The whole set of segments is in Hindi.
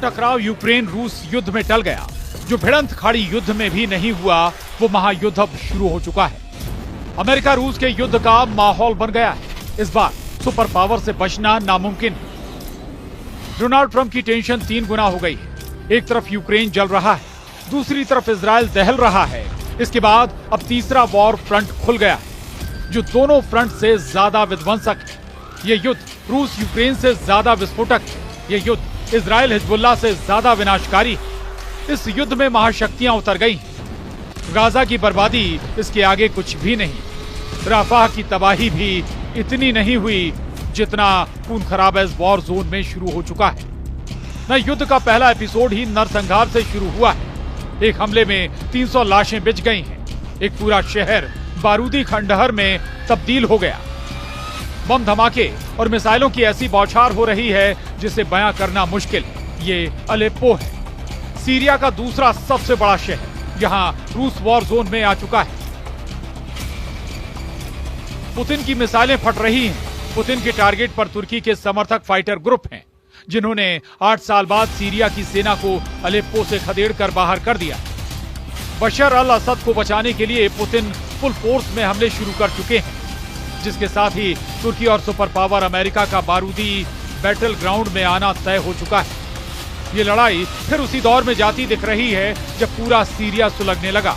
टकराव यूक्रेन रूस युद्ध में टल गया, जो भिड़ंत खाड़ी युद्ध में भी नहीं हुआ, वो महायुद्ध अब शुरू हो चुका है। अमेरिका रूस के युद्ध का माहौल बन गया है। इस बार सुपर पावर से बचना नामुमकिन है। डोनाल्ड ट्रंप की टेंशन 3 गुना हो गई है। एक तरफ यूक्रेन जल रहा है, दूसरी तरफ इजराइल दहल रहा है। इसके बाद अब तीसरा वॉर फ्रंट खुल गया है, जो दोनों फ्रंट से ज्यादा विध्वंसक है। ये युद्ध रूस यूक्रेन से ज्यादा विस्फोटक है। ये युद्ध इजराइल हिजबुल्लाह से ज्यादा विनाशकारी है। इस युद्ध में महाशक्तियां उतर गई हैं। गाजा की बर्बादी इसके आगे कुछ भी नहीं। राफाह की तबाही भी इतनी नहीं हुई जितना खून खराब इस वॉर जोन में शुरू हो चुका है। न युद्ध का पहला एपिसोड ही नरसंहार से शुरू हुआ है। एक हमले में 300 लाशें बिछ गई हैं। एक पूरा शहर बारूदी खंडहर में तब्दील हो गया। बम धमाके और मिसाइलों की ऐसी बौछार हो रही है जिसे बयां करना मुश्किल। ये अलेप्पो है, सीरिया का दूसरा सबसे बड़ा शहर, जहां रूस वॉर जोन में आ चुका है। पुतिन की मिसाइलें फट रही हैं। पुतिन के टारगेट पर तुर्की के समर्थक फाइटर ग्रुप हैं, जिन्होंने 8 साल बाद सीरिया की सेना को अलेप्पो से खदेड़कर बाहर कर दिया। बशर अल असद को बचाने के लिए पुतिन फुल फोर्स में हमले शुरू कर चुके हैं, जिसके साथ ही तुर्की और सुपर पावर अमेरिका का बारूदी बैटल ग्राउंड में आना तय हो चुका है। ये लड़ाई फिर उसी दौर में जाती दिख रही है जब पूरा सीरिया सुलगने लगा।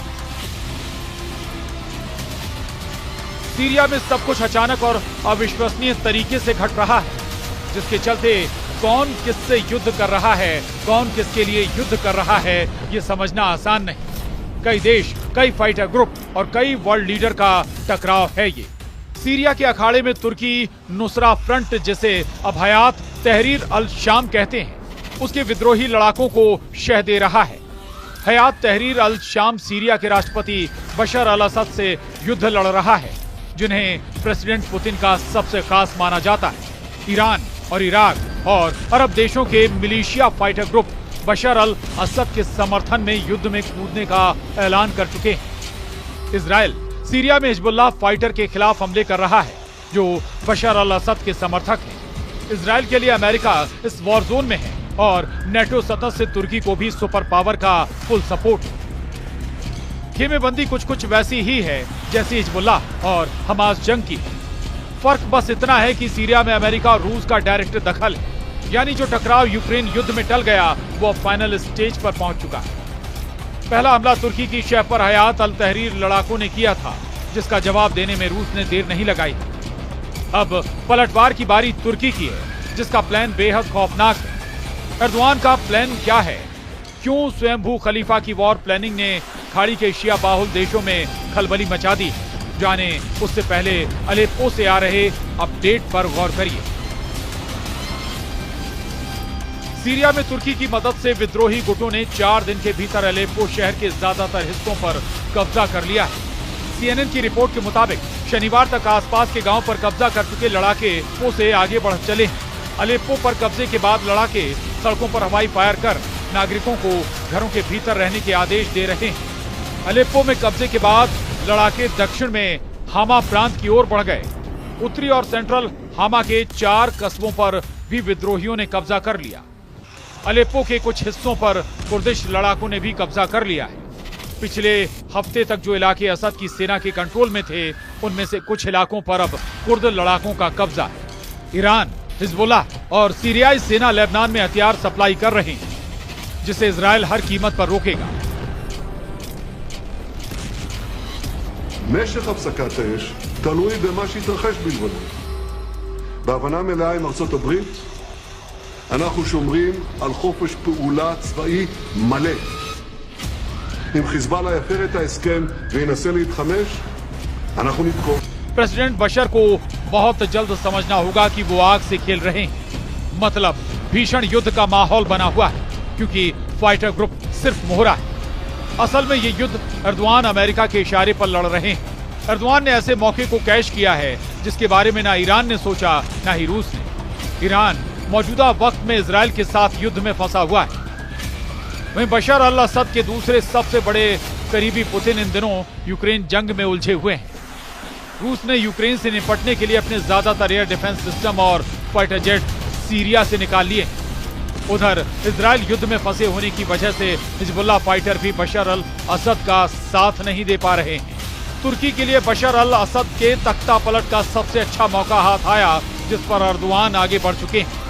सीरिया में सब कुछ अचानक और अविश्वसनीय तरीके से घट रहा है, जिसके चलते कौन किससे युद्ध कर रहा है, कौन किसके लिए युद्ध कर रहा है, ये समझना आसान नहीं। कई देश, कई फाइटर ग्रुप और कई वर्ल्ड लीडर का टकराव है ये। सीरिया के अखाड़े में तुर्की नुसरा फ्रंट, जिसे अब हयात तहरीर अल शाम कहते हैं, उसके विद्रोही लड़ाकों को शह दे रहा है। हयात तहरीर अल शाम सीरिया के राष्ट्रपति बशर अल असद से युद्ध लड़ रहा है, जिन्हें प्रेसिडेंट पुतिन का सबसे खास माना जाता है। ईरान और इराक और अरब देशों के मिलिशिया फाइटर ग्रुप बशर अल असद के समर्थन में युद्ध में कूदने का ऐलान कर चुके हैं। इजराइल सीरिया में हिजबुल्लाह फाइटर के खिलाफ हमले कर रहा है, जो बशर अल असद के समर्थक हैं। इजराइल के लिए अमेरिका इस वॉर जोन में है और नेटो सतह से तुर्की को भी सुपर पावर का फुल सपोर्ट है। खेमेबंदी कुछ वैसी ही है जैसी हिजबुल्लाह और हमास जंग की। फर्क बस इतना है कि सीरिया में अमेरिका और रूस का डायरेक्ट दखल है, यानी जो टकराव यूक्रेन युद्ध में टल गया वो फाइनल स्टेज पर पहुंच चुका है। पहला हमला तुर्की की शह पर हयात अल तहरीर लड़ाकों ने किया था, जिसका जवाब देने में रूस ने देर नहीं लगाई। अब पलटवार की बारी तुर्की की है, जिसका प्लान बेहद खौफनाक है। एर्दोआन का प्लान क्या है? क्यों स्वयंभू खलीफा की वॉर प्लानिंग ने खाड़ी के शिया बाहुल देशों में खलबली मचा दी? जाने उससे पहले अलेप्पो से आ रहे अपडेट पर गौर करिए। सीरिया में तुर्की की मदद से विद्रोही गुटों ने 4 दिन के भीतर अलेप्पो शहर के ज्यादातर हिस्सों पर कब्जा कर लिया है। CNN की रिपोर्ट के मुताबिक शनिवार तक आसपास के गांव पर कब्जा कर चुके लड़ाके वो से आगे बढ़ चले हैं। अलेप्पो पर कब्जे के बाद लड़ाके सड़कों पर हवाई फायर कर नागरिकों को घरों के भीतर रहने के आदेश दे रहे हैं। अलेप्पो में कब्जे के बाद लड़ाके दक्षिण में हामा प्रांत की ओर बढ़ गए। उत्तरी और सेंट्रल हामा के 4 कस्बों पर भी विद्रोहियों ने कब्जा कर लिया। अलेप्पो के कुछ हिस्सों पर कुर्दिश लड़ाकों ने भी कब्जा कर लिया है। पिछले हफ्ते तक जो इलाके असद की सेना के कंट्रोल में थे, उनमें से कुछ इलाकों पर अब कुर्द लड़ाकों का कब्जा है। ईरान, हिजबुल्लाह और सीरियाई सेना लेबनान में हथियार सप्लाई कर रहे हैं, जिसे इजराइल हर कीमत पर रोकेगा। משך הפסקת האש תלוי במה שהתרחש בלבנון. בהבנה מלאה עם ארצות הברית, אנחנו שומרים על חופש פעולה צבאי מלא. אם חיזבאללה יפר את ההסכם וינסה להתחמש, אנחנו נתקוף. प्रेसिडेंट बशर को बहुत जल्द समझना होगा कि वो आग से खेल रहे हैं। मतलब भीषण युद्ध का माहौल बना हुआ है, क्योंकि फाइटर ग्रुप सिर्फ मोहरा है। असल में ये युद्ध एर्दोआन अमेरिका के इशारे पर लड़ रहे हैं। एर्दोआन ने ऐसे मौके को कैश किया है जिसके बारे में ना ईरान ने सोचा, ना ही रूस ने। ईरान मौजूदा वक्त में इजराइल के साथ युद्ध में फंसा हुआ है। वहीं बशर अल असद के दूसरे सबसे बड़े करीबी पुतिन इन दिनों यूक्रेन जंग में उलझे हुए हैं। रूस ने यूक्रेन से निपटने के लिए अपने ज्यादातर एयर डिफेंस सिस्टम और फाइटर जेट सीरिया से निकाल लिए। उधर इजराइल युद्ध में फंसे होने की वजह से हिजबुल्लाह फाइटर भी बशर अल असद का साथ नहीं दे पा रहे हैं। तुर्की के लिए बशर अल असद के तख्ता पलट का सबसे अच्छा मौका हाथ आया, जिस पर अर्दवान आगे बढ़ चुके हैं।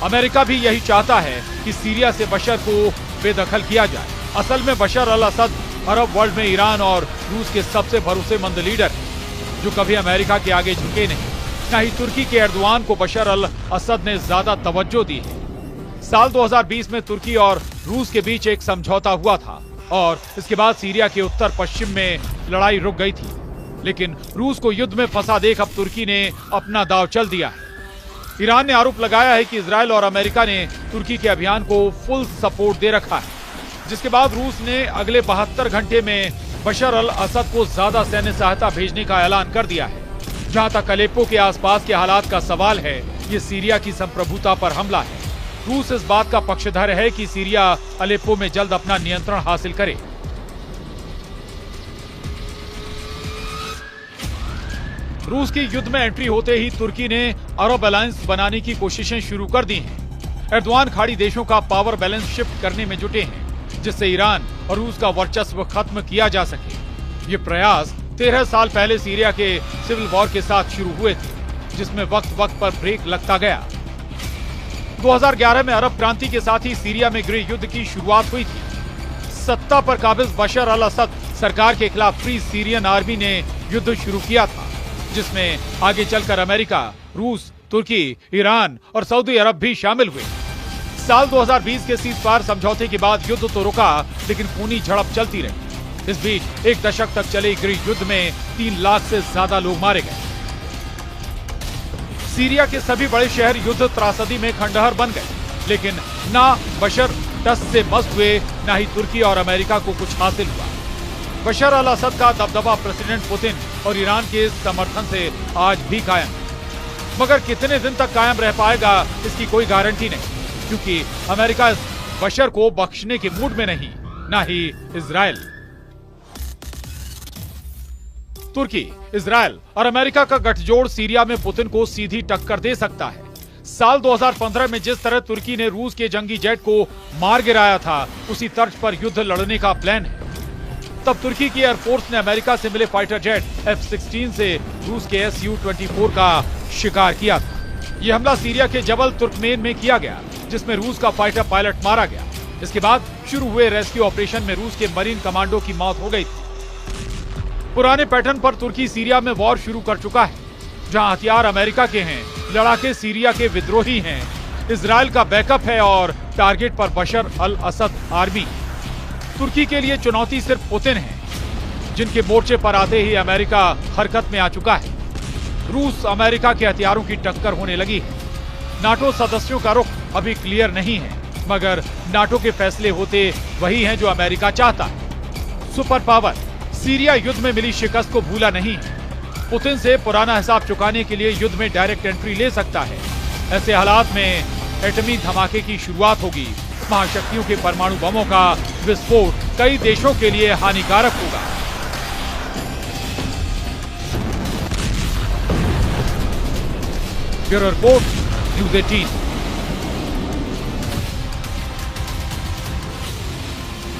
अमेरिका भी यही चाहता है कि सीरिया से बशर को बेदखल किया जाए। असल में बशर अल असद अरब वर्ल्ड में ईरान और रूस के सबसे भरोसेमंद लीडर हैं, जो कभी अमेरिका के आगे झुके नहीं। न ही तुर्की के एर्दोआन को बशर अल असद ने ज्यादा तवज्जो दी है। साल 2020 में तुर्की और रूस के बीच एक समझौता हुआ था और इसके बाद सीरिया के उत्तर पश्चिम में लड़ाई रुक गई थी, लेकिन रूस को युद्ध में फंसा देख अब तुर्की ने अपना दांव चल दिया है। ईरान ने आरोप लगाया है कि इजराइल और अमेरिका ने तुर्की के अभियान को फुल सपोर्ट दे रखा है, जिसके बाद रूस ने अगले 72 घंटे में बशर अल असद को ज्यादा सैन्य सहायता भेजने का ऐलान कर दिया है। जहां तक अलेप्पो के आसपास के हालात का सवाल है, ये सीरिया की संप्रभुता पर हमला है। रूस इस बात का पक्षधर है कि सीरिया अलेप्पो में जल्द अपना नियंत्रण हासिल करे। रूस की युद्ध में एंट्री होते ही तुर्की ने अरब अलायंस बनाने की कोशिशें शुरू कर दी हैं। एर्दोआन खाड़ी देशों का पावर बैलेंस शिफ्ट करने में जुटे हैं, जिससे ईरान और रूस का वर्चस्व खत्म किया जा सके। ये प्रयास 13 साल पहले सीरिया के सिविल वॉर के साथ शुरू हुए थे, जिसमें वक्त वक्त पर ब्रेक लगता गया। 2011 में अरब क्रांति के साथ ही सीरिया में गृह युद्ध की शुरुआत हुई थी। सत्ता पर काबिज बशर अल असद सरकार के खिलाफ फ्री सीरियन आर्मी ने युद्ध शुरू किया था, जिसमें आगे चलकर अमेरिका, रूस, तुर्की, ईरान और सऊदी अरब भी शामिल हुए। साल 2020 के सीज़फायर समझौते के बाद युद्ध तो रुका, लेकिन खूनी झड़प चलती रही। इस बीच एक दशक तक चले गृह युद्ध में 3 लाख से ज्यादा लोग मारे गए। सीरिया के सभी बड़े शहर युद्ध त्रासदी में खंडहर बन गए, लेकिन ना बशर टस से मस्त हुए, ना ही तुर्की और अमेरिका को कुछ हासिल हुआ। बशर अल असद का दबदबा प्रेसिडेंट पुतिन और ईरान के समर्थन से आज भी कायम है, मगर कितने दिन तक कायम रह पाएगा इसकी कोई गारंटी नहीं, क्योंकि अमेरिका इस बशर को बख्शने के मूड में नहीं, ना ही इजराइल। तुर्की, इजराइल और अमेरिका का गठजोड़ सीरिया में पुतिन को सीधी टक्कर दे सकता है। साल 2015 में जिस तरह तुर्की ने रूस के जंगी जेट को मार गिराया था, उसी तर्ज पर युद्ध लड़ने का प्लान है। तब तुर्की की एयरफोर्स ने अमेरिका से मिले फाइटर जेट F-16 से रूस के Su-24 का शिकार किया था। यह हमला सीरिया के जबल तुर्कमेन में किया गया, जिसमें रूस का फाइटर पायलट मारा गया। इसके बाद शुरू हुए रेस्क्यू ऑपरेशन में रूस के मरीन कमांडो की मौत हो गई थी। पुराने पैटर्न पर तुर्की सीरिया में वॉर शुरू कर चुका है, जहां हथियार अमेरिका के हैं, लड़ाके सीरिया के विद्रोही हैं, इजराइल का बैकअप है और टारगेट पर बशर अल असद आर्मी। तुर्की के लिए चुनौती सिर्फ पुतिन है, जिनके मोर्चे पर आते ही अमेरिका हरकत में आ चुका है। रूस अमेरिका के हथियारों की टक्कर होने लगी है। नाटो सदस्यों का रुख अभी क्लियर नहीं है, मगर नाटो के फैसले होते वही हैं जो अमेरिका चाहता है। सुपर पावर सीरिया युद्ध में मिली शिकस्त को भूला नहीं है। पुतिन से पुराना हिसाब चुकाने के लिए युद्ध में डायरेक्ट एंट्री ले सकता है। ऐसे हालात में एटमी धमाके की शुरुआत होगी। महाशक्तियों के परमाणु बमों का विस्फोट कई देशों के लिए हानिकारक होगा। Bureau report, news 18।